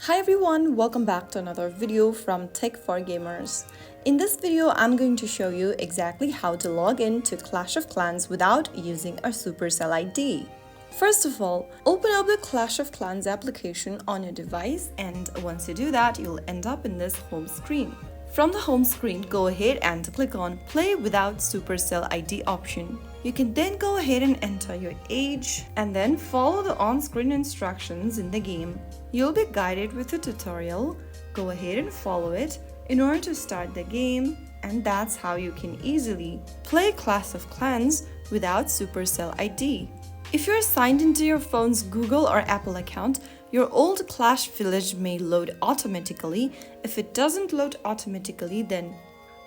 Hi everyone, welcome back to another video from Tech for Gamers. In this video, I'm going to show you exactly how to log in to Clash of Clans without using a Supercell ID. First of all, open up the Clash of Clans application on your device, and once you do that, you'll end up in this home screen. From the home screen, go ahead and click on Play Without Supercell ID option. You can then go ahead and enter your age and then follow the on-screen instructions in the game. You'll be guided with a tutorial. Go ahead and follow it in order to start the game, and that's how you can easily play Clash of Clans without Supercell ID. If you're signed into your phone's Google or Apple account, your old Clash village may load automatically. If it doesn't load automatically, then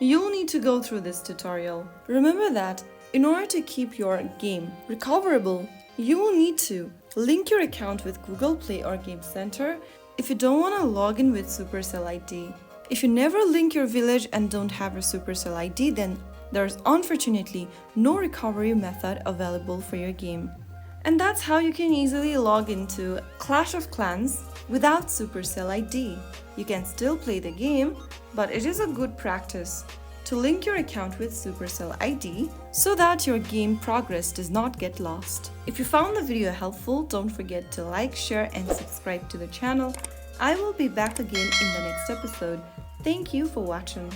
you'll need to go through this tutorial. Remember that in order to keep your game recoverable, you will need to link your account with Google Play or Game Center if you don't want to log in with Supercell ID. If you never link your village and don't have a Supercell ID, then there's unfortunately no recovery method available for your game. And that's how you can easily log into Clash of Clans without Supercell ID. You can still play the game, but it is a good practice to link your account with Supercell ID so that your game progress does not get lost. If you found the video helpful, don't forget to like, share and subscribe to the channel. I will be back again in the next episode. Thank you for watching.